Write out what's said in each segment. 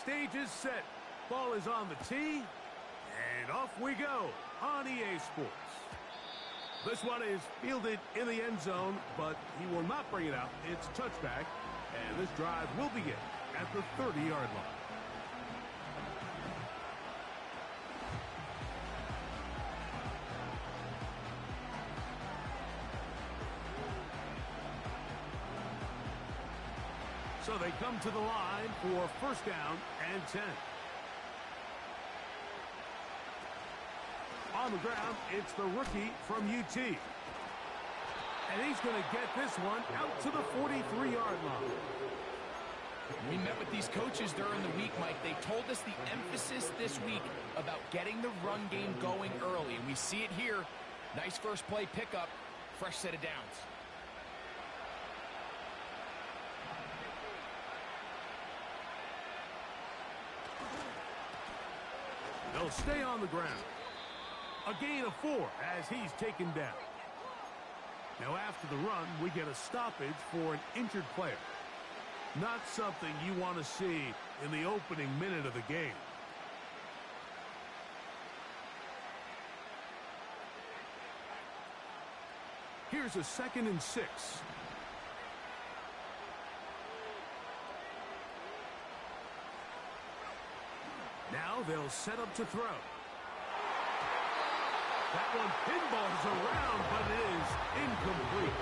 Stage is set. Ball is on the tee. And off we go on EA Sports. This one is fielded in the end zone, but he will not bring it out. It's a touchback, and this drive will begin at the 30-yard line. So they come to the line for first down and 10. On the ground, it's the rookie from UT. And he's going to get this one out to the 43-yard line. We met with these coaches during the week, Mike. They told us the emphasis this week about getting the run game going early. And we see it here. Nice first play pickup, fresh set of downs. They'll stay on the ground. A gain of 4 as he's taken down. Now after the run, we get a stoppage for an injured player. Not something you want to see in the opening minute of the game. Here's a 2nd and 6. Now they'll set up to throw. That one pinballs around, but it is incomplete.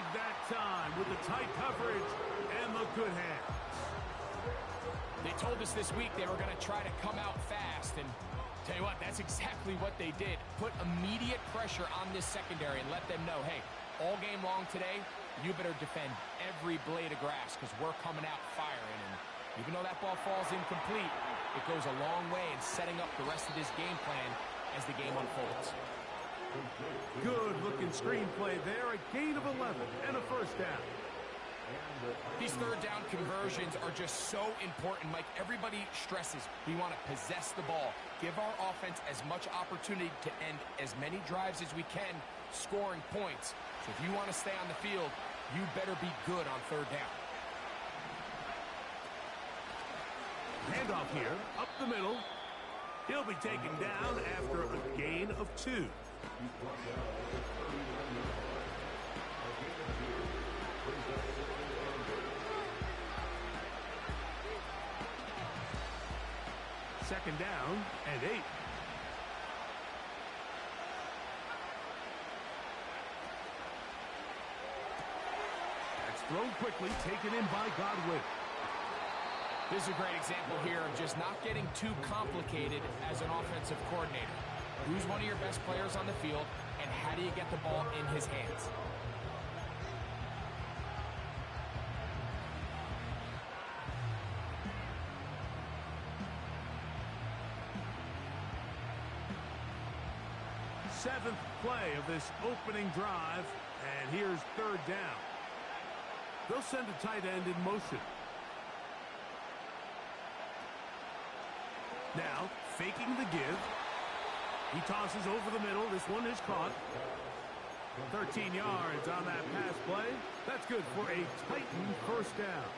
That time with the tight coverage and the good hands. They told us this week they were going to try to come out fast, and tell you what, that's exactly what they did. Put immediate pressure on this secondary and let them know, hey, all game long today, you better defend every blade of grass because we're coming out firing. And even though that ball falls incomplete, it goes a long way in setting up the rest of this game plan as the game unfolds. Good-looking screenplay there. A gain of 11 and a first down. These third down conversions are just so important, Mike. Everybody stresses we want to possess the ball, give our offense as much opportunity to end as many drives as we can, scoring points. So if you want to stay on the field, you better be good on third down. Handoff here, up the middle. He'll be taken down after a gain of 2. Second down and 8. That's thrown quickly, taken in by Godwin. This is a great example here of just not getting too complicated as an offensive coordinator. Who's one of your best players on the field, and how do you get the ball in his hands? Seventh play of this opening drive, and here's third down. They'll send a tight end in motion. Now, faking the give. He tosses over the middle. This one is caught. 13 yards on that pass play. That's good for a Titan first down.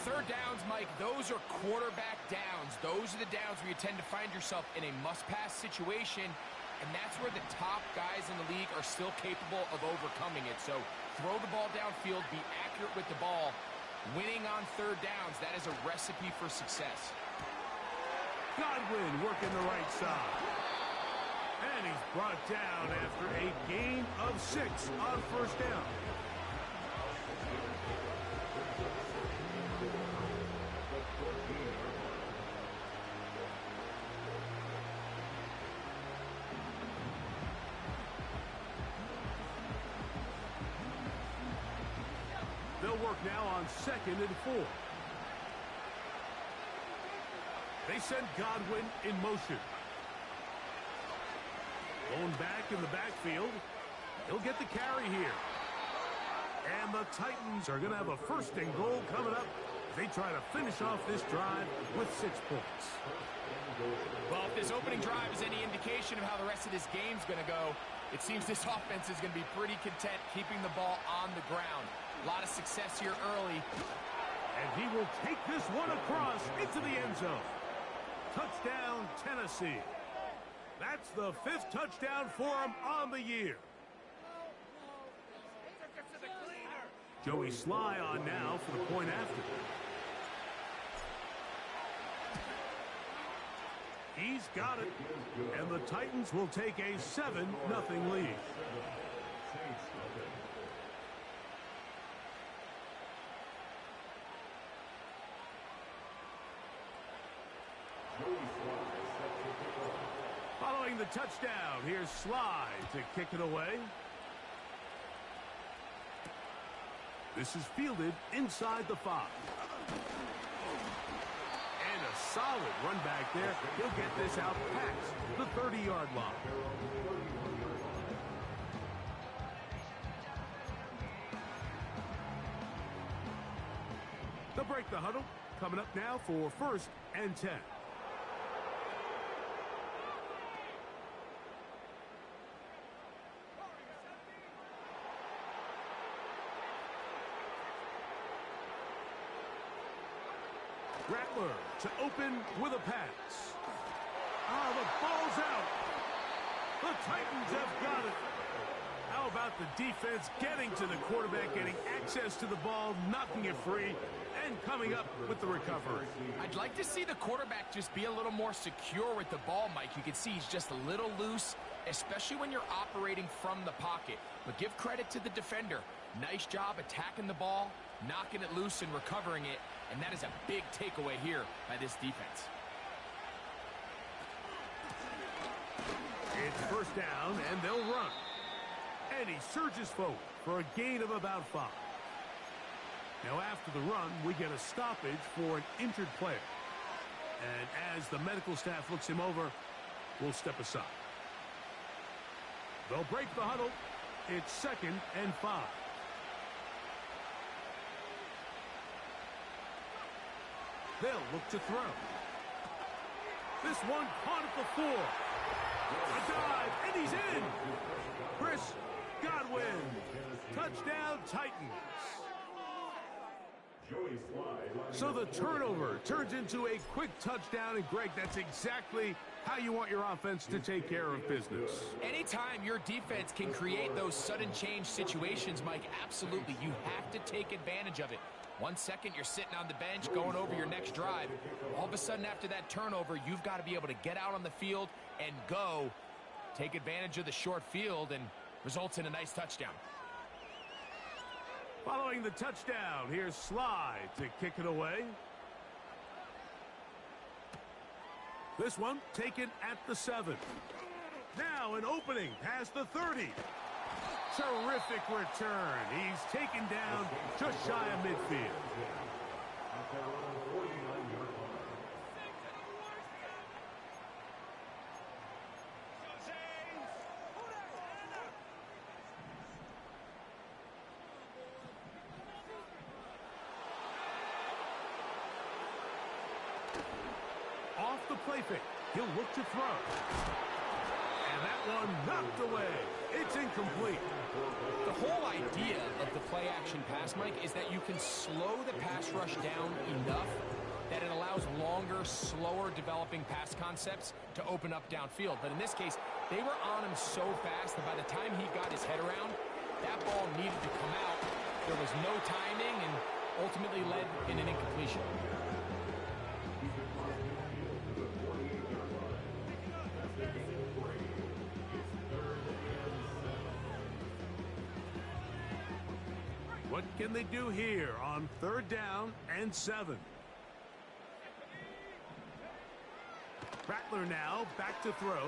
Third downs, Mike, those are quarterback downs. Those are the downs where you tend to find yourself in a must-pass situation, and that's where the top guys in the league are still capable of overcoming it. So throw the ball downfield, be accurate with the ball. Winning on third downs, that is a recipe for success. Godwin working the right side. And he's brought down after a gain of 6 on first down. work now on 2nd and 4. They send Godwin in motion. Going back in the backfield. He'll get the carry here. And the Titans are going to have a 1st and goal coming up. They try to finish off this drive with 6 points. Well, if this opening drive is any indication of how the rest of this game's going to go, it seems this offense is going to be pretty content keeping the ball on the ground. A lot of success here early. And he will take this one across into the end zone. Touchdown, Tennessee. That's the 5th touchdown for him on the year. Joey Sly on now for the point after. He's got it. And the Titans will take a 7-0 lead. Following the touchdown, here's Sly to kick it away. This is fielded inside the 5. And a solid run back there. He'll get this out past the 30-yard line. They'll break the huddle. Coming up now for 1st and 10. Rattler to open with a pass. Oh, the ball's out. The Titans have got it. How about the defense getting to the quarterback, getting access to the ball, knocking it free, and coming up with the recovery? I'd like to see the quarterback just be a little more secure with the ball, Mike. You can see he's just a little loose, especially when you're operating from the pocket. But give credit to the defender. Nice job attacking the ball, knocking it loose and recovering it. And that is a big takeaway here by this defense. It's 1st down, and they'll run. And he surges forward for a gain of about 5. Now, after the run, we get a stoppage for an injured player. And as the medical staff looks him over, we'll step aside. They'll break the huddle. It's 2nd and 5. They'll look to throw. This one caught at the 4. A dive, and he's in. Chris Godwin. Touchdown, Titans. So the turnover turns into a quick touchdown, and Greg, that's exactly how you want your offense to take care of business. Anytime your defense can create those sudden change situations, Mike, absolutely, you have to take advantage of it. 1 second, you're sitting on the bench, going over your next drive. All of a sudden, after that turnover, you've got to be able to get out on the field and go. Take advantage of the short field, and results in a nice touchdown. Following the touchdown, here's Sly to kick it away. This one taken at the 7. Now an opening past the 30. Terrific return. He's taken down just shy of midfield. Off the play fake. He'll look to throw. And that one knocked away. It's incomplete. The whole idea of the play-action pass, Mike, is that you can slow the pass rush down enough that it allows longer, slower developing pass concepts to open up downfield. But in this case, they were on him so fast that by the time he got his head around, that ball needed to come out. There was no timing and ultimately led in an incompletion. What can they do here on 3rd down and 7? Rattler now back to throw.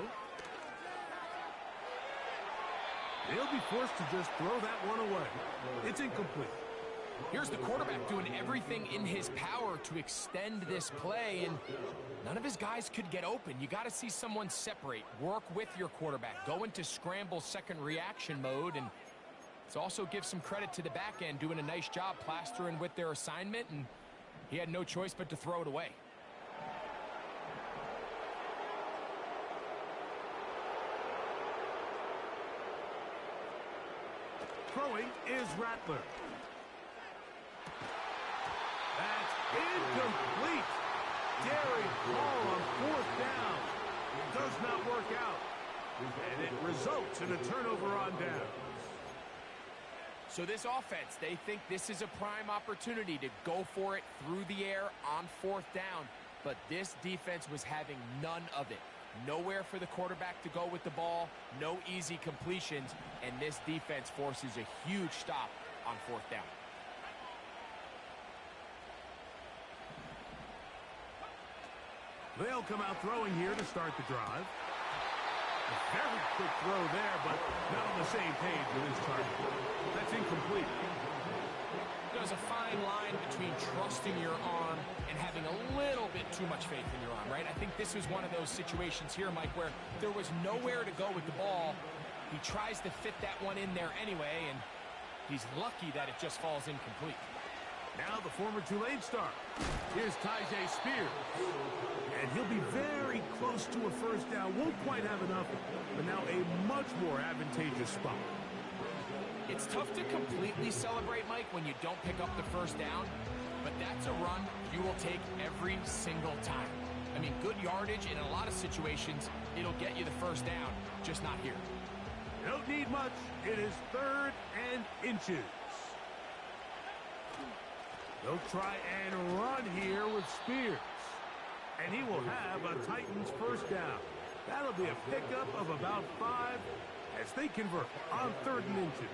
They'll be forced to just throw that one away. It's incomplete. Here's the quarterback doing everything in his power to extend this play, and none of his guys could get open. You got to see someone separate, work with your quarterback, go into scramble second reaction mode, and it's also give some credit to the back end doing a nice job plastering with their assignment, and he had no choice but to throw it away. Throwing is Rattler. That's incomplete. Daring ball on fourth down. Does not work out. And it results in a turnover on downs. So this offense, they think this is a prime opportunity to go for it through the air on fourth down. But this defense was having none of it. Nowhere for the quarterback to go with the ball, no easy completions, and this defense forces a huge stop on fourth down. They'll come out throwing here to start the drive. A very quick throw there, but not on the same page with his target. That's incomplete. There's a fine line between trusting your arm and having a little bit too much faith in your arm, right? I think this was one of those situations here, Mike, where there was nowhere to go with the ball. He tries to fit that one in there anyway, and he's lucky that it just falls incomplete. Now the former Tulane star. Here's Tyjae Spears. And he'll be very close to a first down. Won't quite have enough, but now a much more advantageous spot. It's tough to completely celebrate, Mike, when you don't pick up the first down, but that's a run you will take every single time. I mean, good yardage in a lot of situations, it'll get you the first down, just not here. You don't need much. It is 3rd and inches. They'll try and run here with Spears. And he will have a Titans first down. That'll be a pickup of about 5 as they convert on 3rd and inches.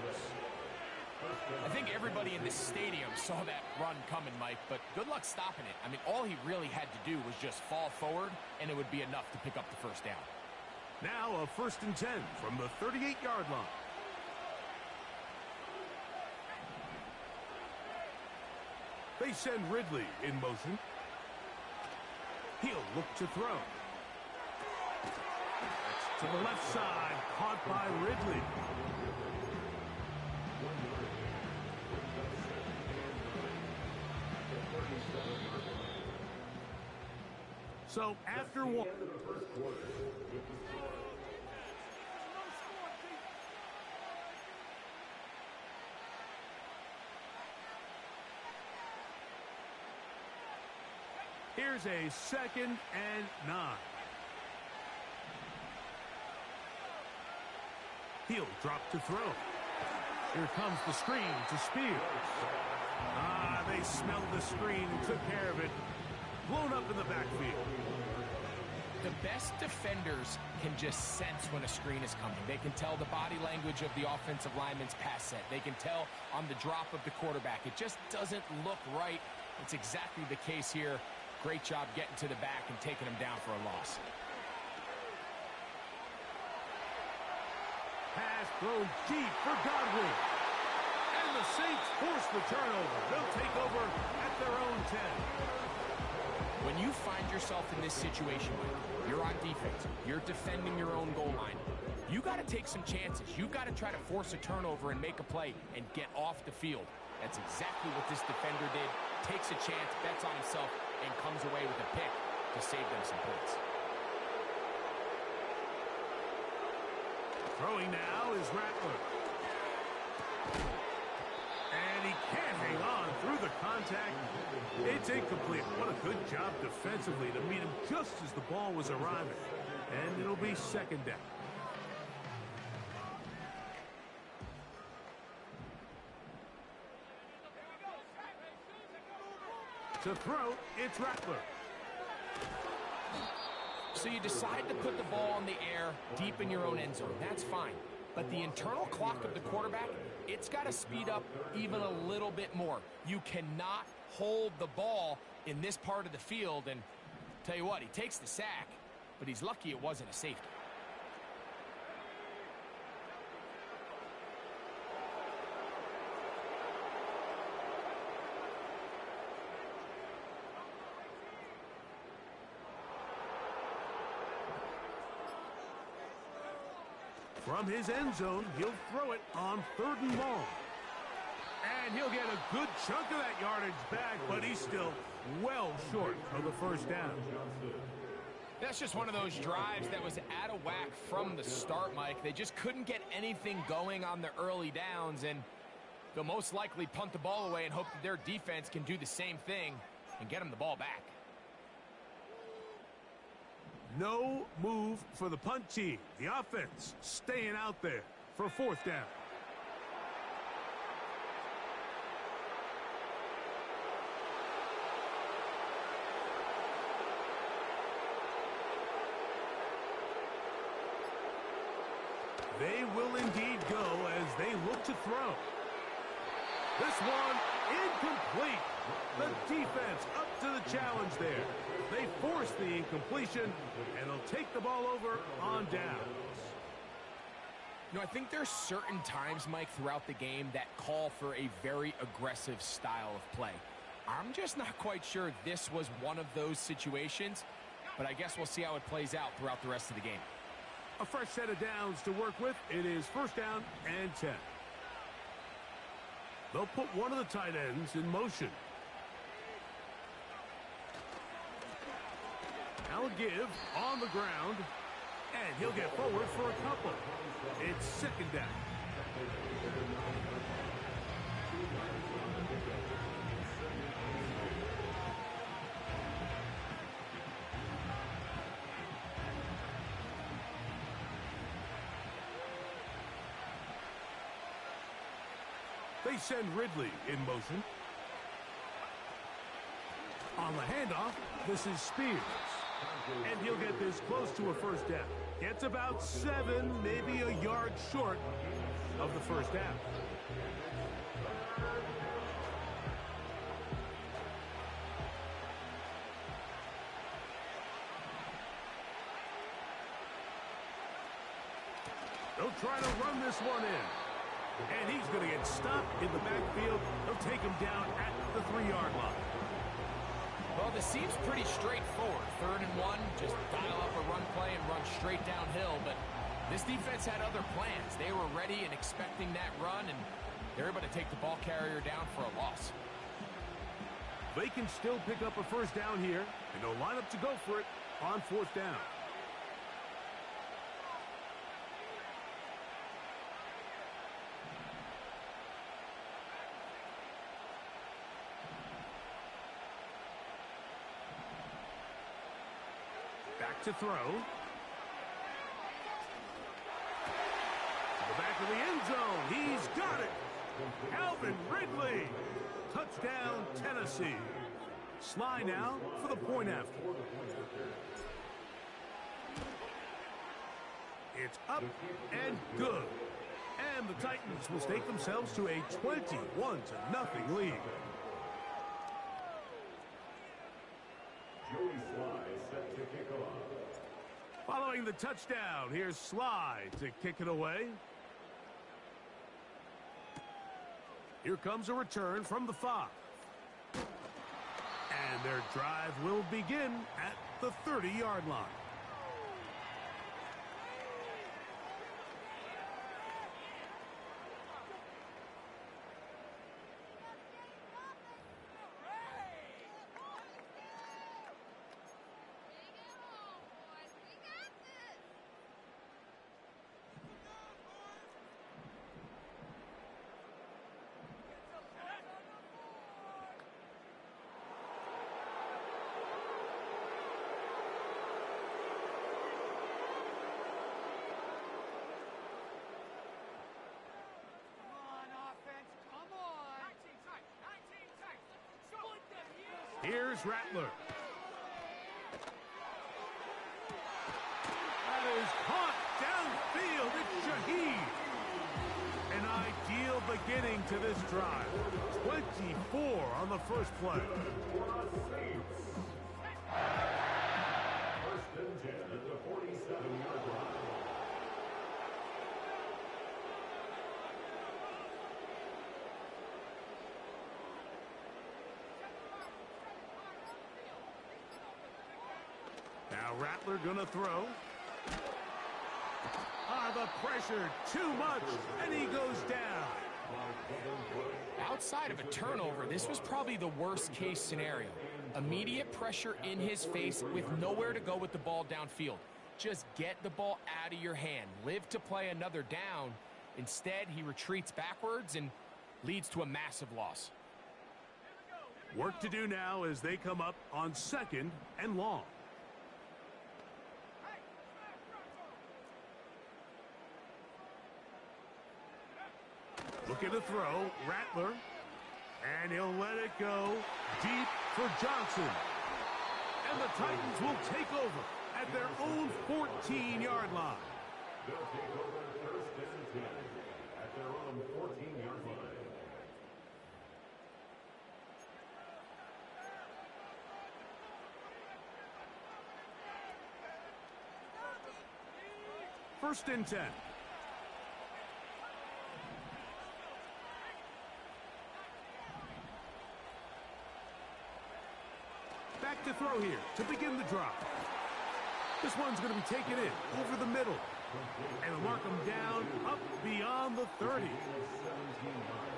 I think everybody in this stadium saw that run coming, Mike, but good luck stopping it. I mean, all he really had to do was just fall forward, and it would be enough to pick up the first down. Now a 1st and 10 from the 38-yard line. They send Ridley in motion. He'll look to throw. That's to the left side, caught by Ridley. So after one. Here's a 2nd and 9. He'll drop to throw. Here comes the screen to Spears. They smelled the screen and took care of it. Blown up in the backfield. The best defenders can just sense when a screen is coming. They can tell the body language of the offensive lineman's pass set. They can tell on the drop of the quarterback. It just doesn't look right. It's exactly the case here. Great job getting to the back and taking him down for a loss. Pass thrown deep for Godwin. And the Saints force the turnover. They'll take over at their own 10. When you find yourself in this situation, you're on defense, you're defending your own goal line, you got to take some chances. You got to try to force a turnover and make a play and get off the field. That's exactly what this defender did. Takes a chance, bets on himself, and comes away with a pick to save them some points. Throwing now is Rattler. And he can't hang on through the contact. It's incomplete. What a good job defensively to meet him just as the ball was arriving. And it'll be 2nd down. To throw, it's Rattler. So you decide to put the ball in the air deep in your own end zone. That's fine. But the internal clock of the quarterback, it's got to speed up even a little bit more. You cannot hold the ball in this part of the field. And tell you what, he takes the sack, but he's lucky it wasn't a safety. From his end zone, he'll throw it on 3rd and long. And he'll get a good chunk of that yardage back, but he's still well short of the first down. That's just one of those drives that was out of whack from the start, Mike. They just couldn't get anything going on the early downs, and they'll most likely punt the ball away and hope that their defense can do the same thing and get them the ball back. No move for the punt team. The offense staying out there for 4th down. They will indeed go as they look to throw. This one incomplete. The defense up to the challenge there. They force the incompletion, and they'll take the ball over on downs. You know, I think there's certain times, Mike, throughout the game that call for a very aggressive style of play. I'm just not quite sure this was one of those situations, but I guess we'll see how it plays out throughout the rest of the game. A fresh set of downs to work with. It is 1st down and 10. They'll put one of the tight ends in motion. Now give on the ground, and he'll get forward for a couple. It's 2nd down. They send Ridley in motion. On the handoff, this is Spears. And he'll get this close to a 1st down. Gets about 7, maybe a yard short of the 1st down. They'll try to run this one in. And he's going to get stopped in the backfield. They'll take him down at the 3-yard line. Well, this seems pretty straightforward. 3rd and 1, just dial up a run play and run straight downhill. But this defense had other plans. They were ready and expecting that run, and they're able to take the ball carrier down for a loss. They can still pick up a 1st down here, and they'll line up to go for it on 4th down. Back to throw. To the back of the end zone. He's got it. Calvin Ridley. Touchdown, Tennessee. Sly now for the point after. It's up and good. And the Titans will stake themselves to a 21-0 lead. Following the touchdown, here's Sly to kick it away. Here comes a return from the 5. And their drive will begin at the 30-yard line. Here's Rattler. That is caught downfield. It's Shaheed. An ideal beginning to this drive. 24 on the first play. First and 10 at the 47-yard line. Now Rattler gonna throw. The pressure, too much, and he goes down. Outside of a turnover, this was probably the worst case scenario. Immediate pressure in his face with nowhere to go with the ball downfield. Just get the ball out of your hand. Live to play another down. Instead, he retreats backwards and leads to a massive loss. Work to do now as they come up on 2nd and long. Looking to throw, Rattler, and he'll let it go deep for Johnson. And the Titans will take over at their own 14-yard line. They'll take over 1st and 10 at their own 14-yard line. First and 10. Back to throw here to begin the drop. This one's going to be taken in over the middle. And they'll mark him down up beyond the 30.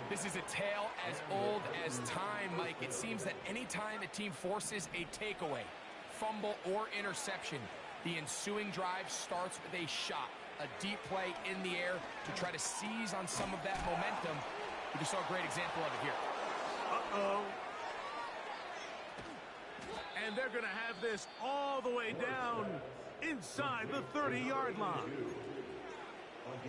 This is a tale as old as time, Mike. It seems that anytime a team forces a takeaway, fumble, or interception, the ensuing drive starts with a shot, a deep play in the air to try to seize on some of that momentum. We just saw a great example of it here. Uh-oh. And they're going to have this all the way down inside the 30-yard line.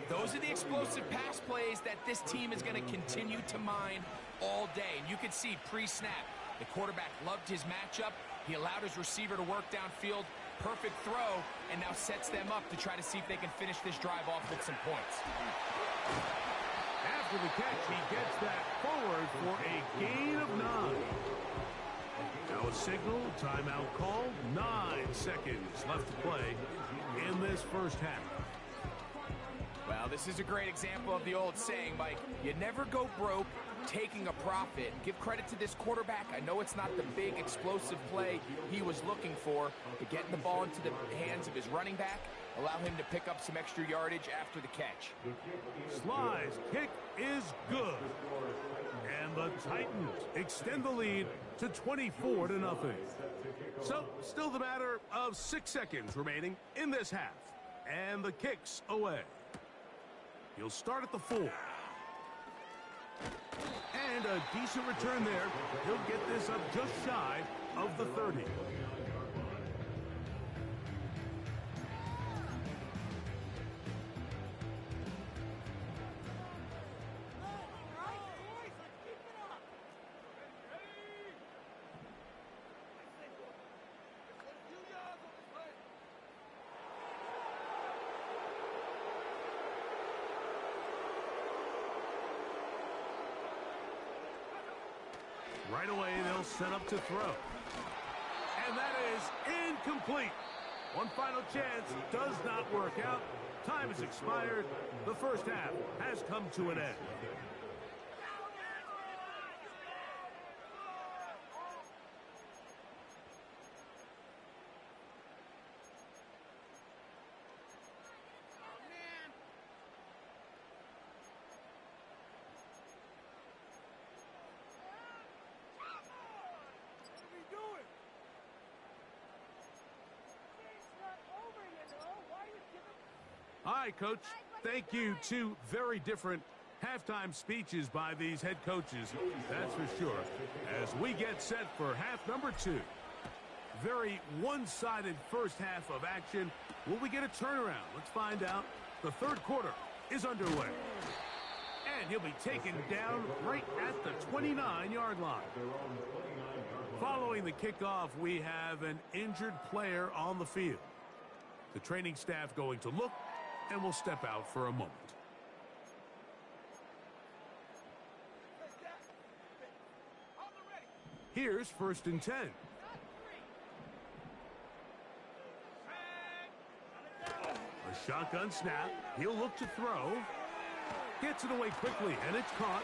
Those are the explosive pass plays that this team is going to continue to mine all day. And you can see pre-snap, the quarterback loved his matchup. He allowed his receiver to work downfield. Perfect throw, and now sets them up to try to see if they can finish this drive off with some points. After the catch, he gets that forward for a gain of 9. Now a signal, timeout called. 9 seconds left to play in this first half. Well, this is a great example of the old saying, Mike. You never go broke taking a profit. Give credit to this quarterback. I know it's not the big explosive play he was looking for, but getting the ball into the hands of his running back, allow him to pick up some extra yardage after the catch. Sly's kick is good. And the Titans extend the lead to 24-0. So, still the matter of 6 seconds remaining in this half. And the kick's away. He'll start at the 4. And a decent return there. He'll get this up just shy of the 30. Right away, they'll set up to throw. And that is incomplete. One final chance does not work out. Time has expired. The first half has come to an end. All right, Coach. Thank you. Two very different halftime speeches by these head coaches, that's for sure, as we get set for half number 2. Very one-sided first half of action. Will we get a turnaround? Let's find out. The third quarter is underway. And he'll be taken down right at the 29-yard line. Following the kickoff, we have an injured player on the field. The training staff going to look, and we'll step out for a moment. Here's 1st and 10. A shotgun snap. He'll look to throw. Gets it away quickly, and it's caught.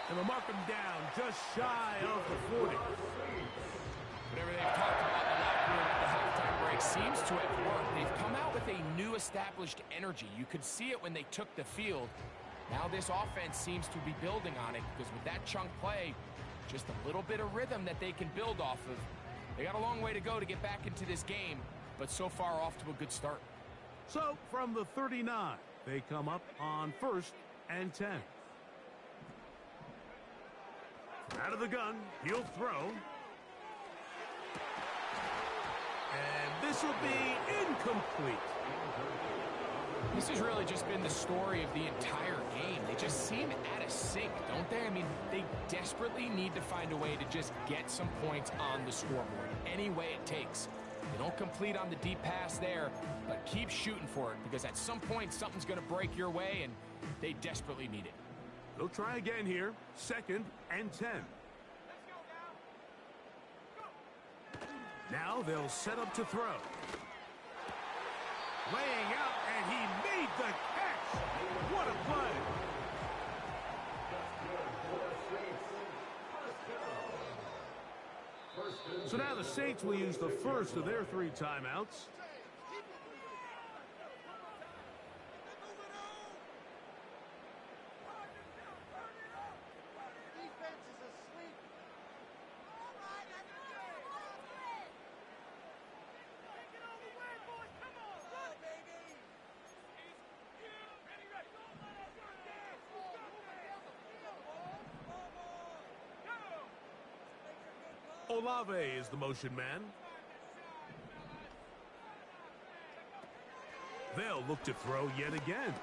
And they'll mark him down just shy of the 40. Whatever they've talked about in the locker room at the halftime break seems to have worked. They've come out with a new established energy. You could see it when they took the field. Now this offense seems to be building on it because with that chunk play, just a little bit of rhythm that they can build off of. They got a long way to go to get back into this game, but so far off to a good start. So from the 39, they come up on 1st and 10. Out of the gun, he'll throw. And this will be incomplete. This has really just been the story of the entire game. They just seem out of sync, don't they? I mean, they desperately need to find a way to just get some points on the scoreboard, any way it takes. They don't complete on the deep pass there, but keep shooting for it because at some point something's going to break your way, and they desperately need it. They'll try again here, 2nd and 10. Now they'll set up to throw. Laying out, and he made the catch. What a play. So now the Saints will use the first of their 3 timeouts. Olave is the motion man. They'll look to throw yet again.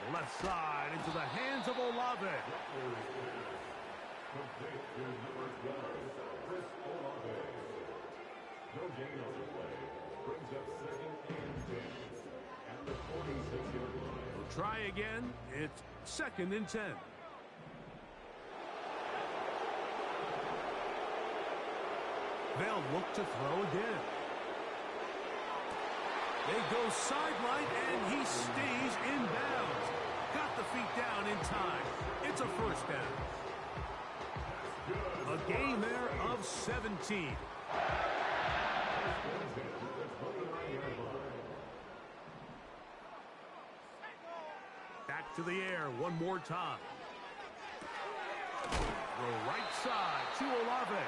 The left side into the hands of Olave. No gain on the play. Brings up 2nd and 10. At the 46-yard line. We'll try again. It's 2nd and 10. They'll look to throw again. They go sideline, and he stays in bounds. Got the feet down in time. It's a 1st down. A gain there of 17. Back to the air one more time. The right side to Olave.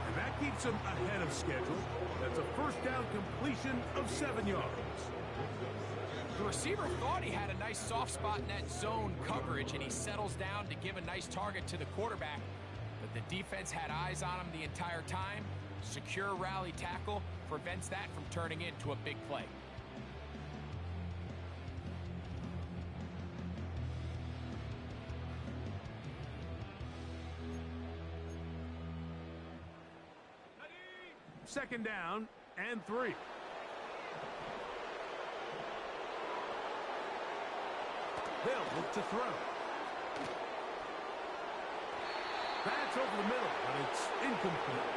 And that keeps him ahead of schedule. That's a 1st down completion of 7 yards. The receiver thought he had a nice soft spot in that zone coverage, and he settles down to give a nice target to the quarterback. But the defense had eyes on him the entire time. Secure rally tackle prevents that from turning into a big play. Second down and 3. They'll look to throw. That's over the middle, but it's incomplete.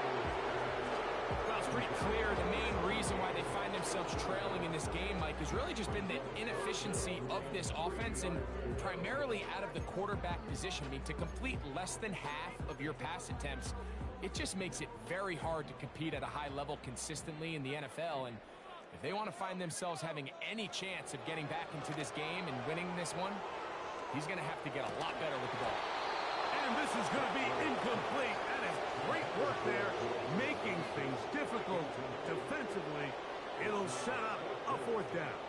Well, it's pretty clear the main reason why they find themselves trailing in this game, Mike, has really just been the inefficiency of this offense and primarily out of the quarterback position. I mean, to complete less than half of your pass attempts, it just makes it very hard to compete at a high level consistently in the NFL. And if they want to find themselves having any chance of getting back into this game and winning this one, he's going to have to get a lot better with the ball. And this is going to be incomplete. That is great work there, making things difficult defensively. It'll set up a 4th down.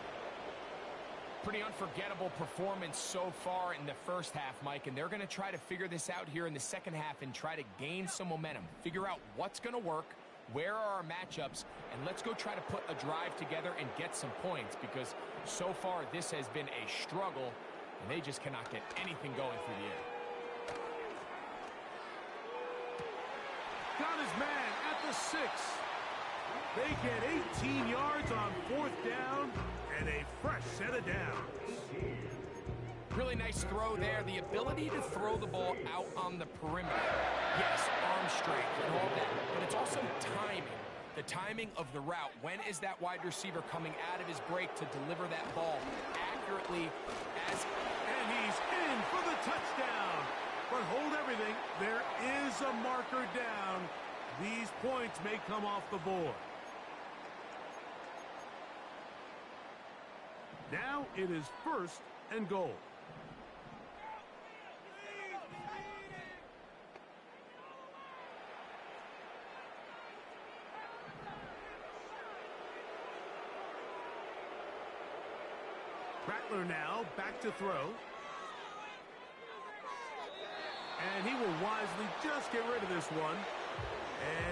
Pretty unforgettable performance so far in the first half, Mike, and they're going to try to figure this out here in the second half and try to gain some momentum, figure out what's going to work, where are our matchups, and let's go try to put a drive together and get some points, because so far this has been a struggle, and they just cannot get anything going through the air. Got his man at the 6. They get 18 yards on 4th down and a fresh set of downs. Really nice throw there. The ability to throw the ball out on the perimeter. Yes, arm strength and all that, but it's also timing. The timing of the route. When is that wide receiver coming out of his break to deliver that ball accurately as... And he's in for the touchdown. But hold everything. There is a marker down. These points may come off the board. Now it is 1st and goal. Rattler now back to throw. And he will wisely just get rid of this one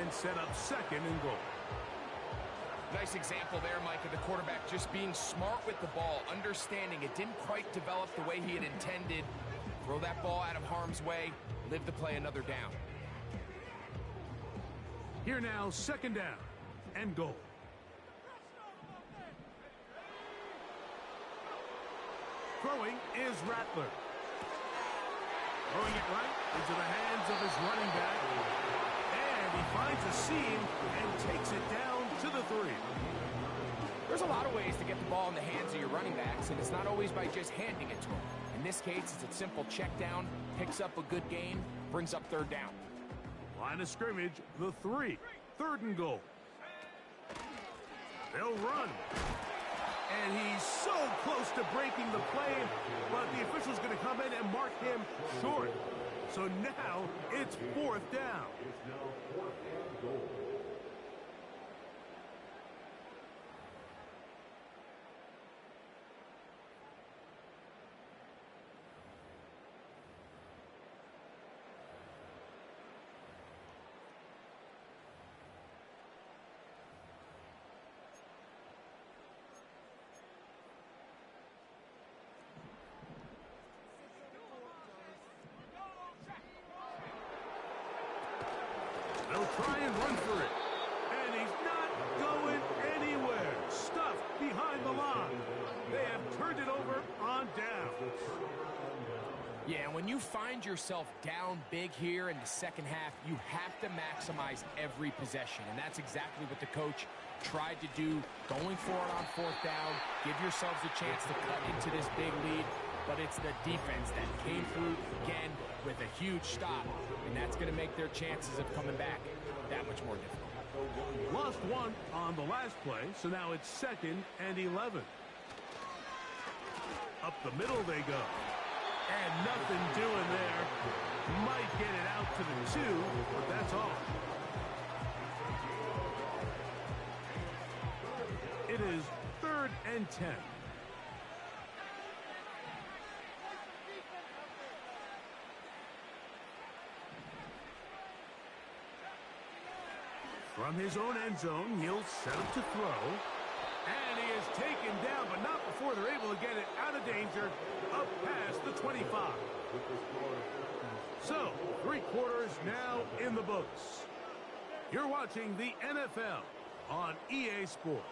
and set up 2nd and goal. Nice example there, Mike, of the quarterback just being smart with the ball, understanding it didn't quite develop the way he had intended. Throw that ball out of harm's way, live to play another down. Here now, 2nd down and goal. Throwing is Rattler. Throwing it right into the hands of his running back. And he finds a seam and takes it down to the 3. There's a lot of ways to get the ball in the hands of your running backs, and it's not always by just handing it to them. In this case, it's a simple check down, picks up a good gain, brings up 3rd down. Line of scrimmage, the 3. 3rd and goal. They'll run. And he's so close to breaking the play, but the official's going to come in and mark him short. So now it's 4th down. It's now 4th and goal. They'll try and run for it. And he's not going anywhere. Stuffed behind the line. They have turned it over on down. Yeah, and when you find yourself down big here in the 2nd half, you have to maximize every possession. And that's exactly what the coach tried to do, going for it on 4th down. Give yourselves a chance to cut into this big lead. But it's the defense that came through again with a huge stop. And that's going to make their chances of coming back that much more difficult. Lost 1 on the last play, so now it's 2nd and 11. Up the middle they go. And nothing doing there. Might get it out to the 2, but that's all. It is 3rd and 10. From his own end zone, he'll set up to throw. And he is taken down, but not before they're able to get it out of danger, up past the 25. So, 3 quarters now in the books. You're watching the NFL on EA Sports.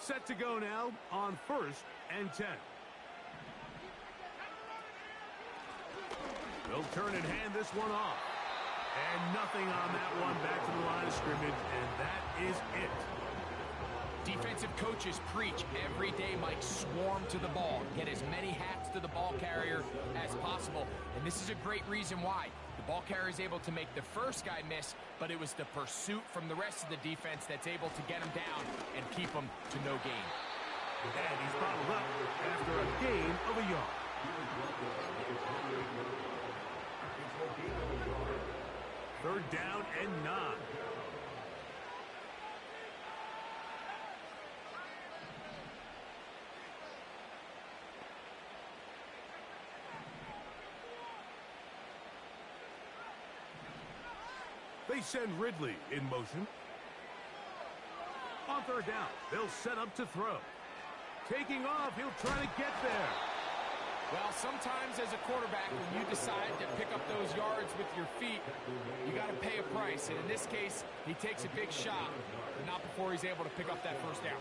Set to go now on 1st and 10. They'll turn and hand this one off. And nothing on that one, back to the line of scrimmage, and that is it. Defensive coaches preach every day, Mike, swarm to the ball. Get as many hats to the ball carrier as possible. And this is a great reason why. The ball carrier is able to make the first guy miss, but it was the pursuit from the rest of the defense that's able to get him down and keep him to no gain. And he's bottled up after a gain of a yard. 3rd down and 9. They send Ridley in motion. On 3rd down, they'll set up to throw. Taking off, he'll try to get there. Well, sometimes as a quarterback, when you decide to pick up those yards with your feet, you got to pay a price. And in this case, he takes a big shot, but not before he's able to pick up that 1st down.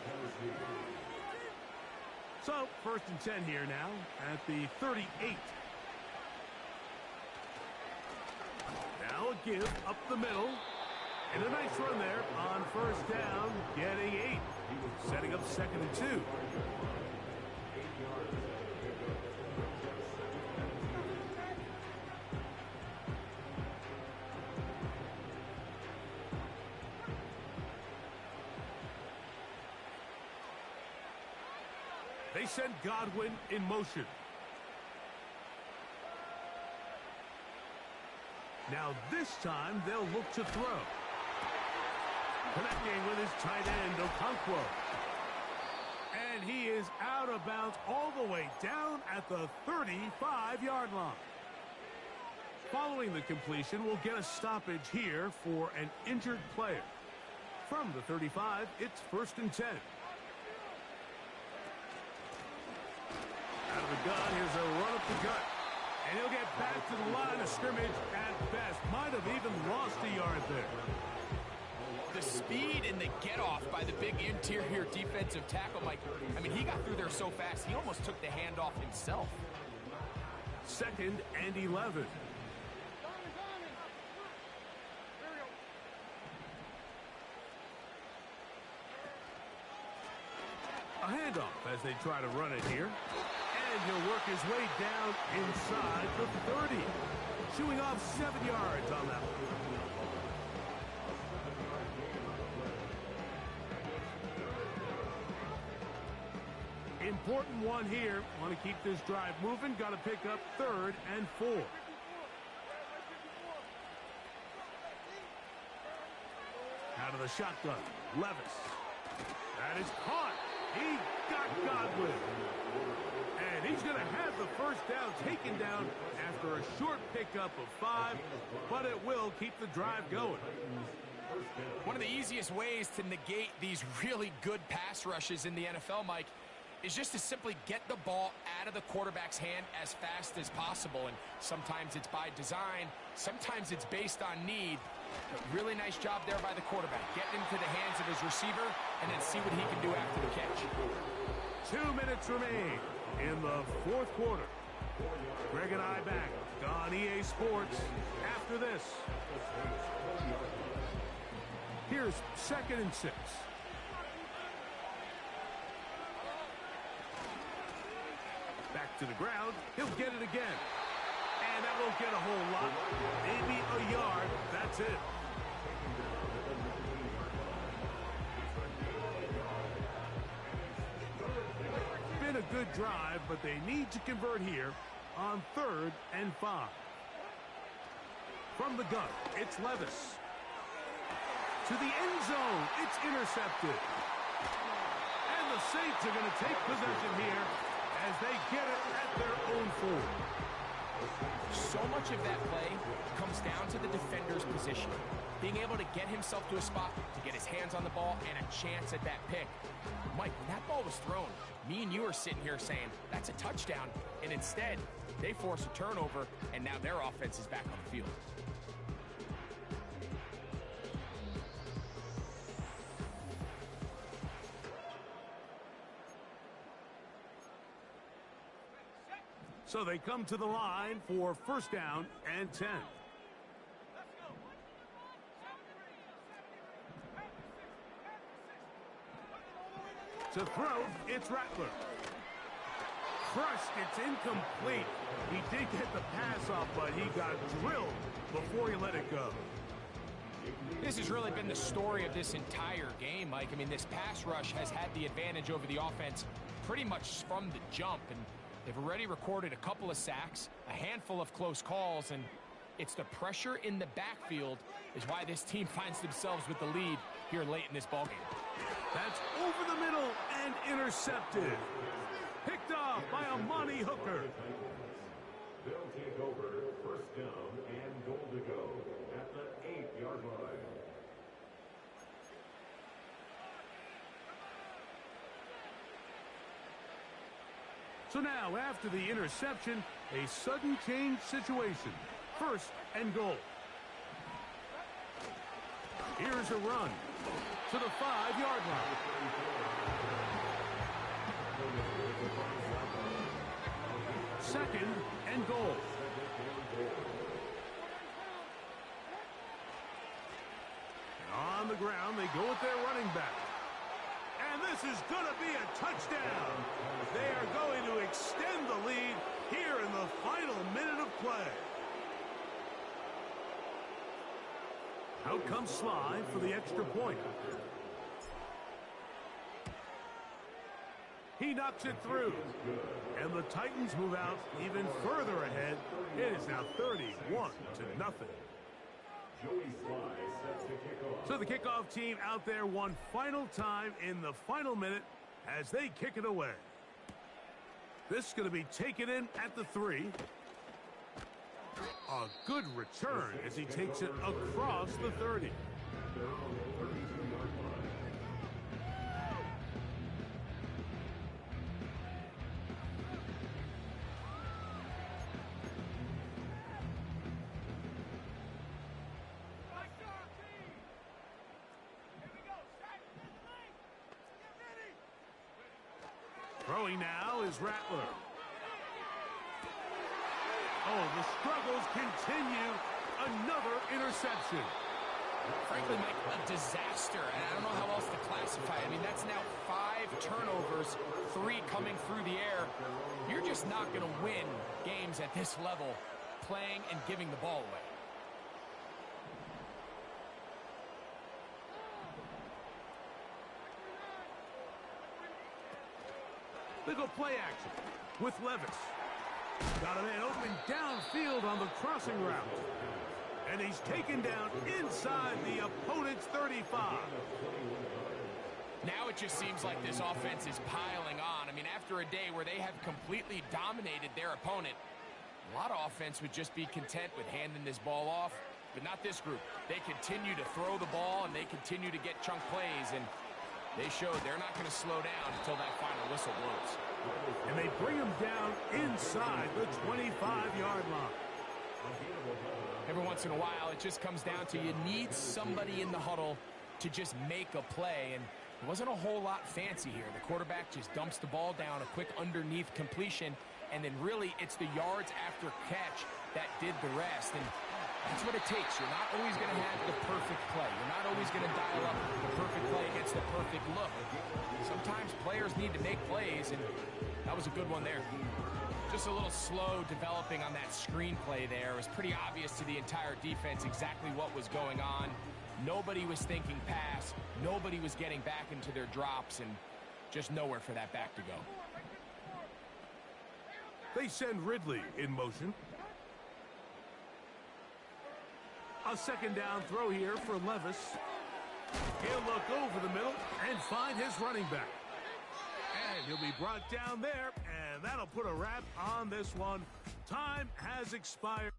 So, 1st and 10 here now at the 38. Now a give up the middle. And a nice run there on 1st down, getting 8. Setting up 2nd and 2. They send Godwin in motion. Now this time they'll look to throw. Connecting with his tight end, Okonkwo. And he is out of bounds all the way down at the 35-yard line. Following the completion, we'll get a stoppage here for an injured player. From the 35, it's 1st and 10. Out of the gun, here's a run up the gut. And he'll get back to the line of scrimmage at best. Might have even lost a yard there. The speed and the get-off by the big interior defensive tackle, Mike. I mean, he got through there so fast, he almost took the handoff himself. 2nd and 11. A handoff as they try to run it here. And he'll work his way down inside the 30. Shooing off 7 yards on that one. Important one here. Want to keep this drive moving. Got to pick up 3rd and 4. Out of the shotgun. Levis. That is caught. He got Godwin. And he's going to have the first down taken down after a short pickup of 5, but it will keep the drive going. One of the easiest ways to negate these really good pass rushes in the NFL, Mike, is just to simply get the ball out of the quarterback's hand as fast as possible. And sometimes it's by design, sometimes it's based on need. But really nice job there by the quarterback. Getting into the hands of his receiver and then see what he can do after the catch. 2 minutes remain in the 4th quarter. Greg and I back on EA Sports after this. Here's 2nd and 6. Back to the ground. He'll get it again. And that won't get a whole lot. Maybe a yard. That's it. Been a good drive, but they need to convert here on 3rd and 5. From the gun, it's Levis. To the end zone, it's intercepted. And the Saints are going to take possession here as they get it at their own 4. So much of that play comes down to the defender's position. Being able to get himself to a spot, to get his hands on the ball, and a chance at that pick. Mike, when that ball was thrown, me and you are sitting here saying, that's a touchdown. And instead, they force a turnover, and now their offense is back on the field. So they come to the line for 1st down and 10. To throw, it's Rattler. Crushed, it's incomplete. He did get the pass off, but he got drilled before he let it go. This has really been the story of this entire game, Mike. I mean, this pass rush has had the advantage over the offense pretty much from the jump, and they've already recorded a couple of sacks, a handful of close calls, and it's the pressure in the backfield is why this team finds themselves with the lead here late in this ballgame. That's over the middle and intercepted. Picked off by Amani Hooker. They'll take over 1st down and goal to go at the 8-yard line. So now, after the interception, a sudden change situation. 1st and goal. Here's a run to the 5-yard line. Second and goal. And on the ground, they go with their running back. And this is going to be a touchdown. They are going to extend the lead here in the final minute of play. Out comes Sly for the extra point. He knocks it through. And the Titans move out even further ahead. It is now 31-0. So the kickoff team out there one final time in the final minute as they kick it away. This is going to be taken in at the 3. A good return as he takes it across the 30. Throwing now is Rattler. Oh, the struggles continue. Another interception. Frankly, Mike, a disaster. And I don't know how else to classify it. I mean, that's now 5 turnovers, 3 coming through the air. You're just not going to win games at this level playing and giving the ball away. They go play action with Levis. Got a man open downfield on the crossing route. And he's taken down inside the opponent's 35. Now it just seems like this offense is piling on. I mean, after a day where they have completely dominated their opponent, a lot of offense would just be content with handing this ball off. But not this group. They continue to throw the ball, and they continue to get chunk plays. And they showed they're not going to slow down until that final whistle blows. And they bring him down inside the 25-yard line. Every once in a while, it just comes down to you need somebody in the huddle to just make a play. And it wasn't a whole lot fancy here. The quarterback just dumps the ball down, a quick underneath completion, and then really it's the yards after catch that did the rest. And that's what it takes. You're not always going to have the perfect play. You're not always going to dial up the perfect play against the perfect look. Sometimes players need to make plays, and that was a good one there. Just a little slow developing on that screenplay there. It was pretty obvious to the entire defense exactly what was going on. Nobody was thinking pass. Nobody was getting back into their drops, and just nowhere for that back to go. They send Ridley in motion. A second down throw here for Levis. He'll look over the middle and find his running back. And he'll be brought down there, and that'll put a wrap on this one. Time has expired.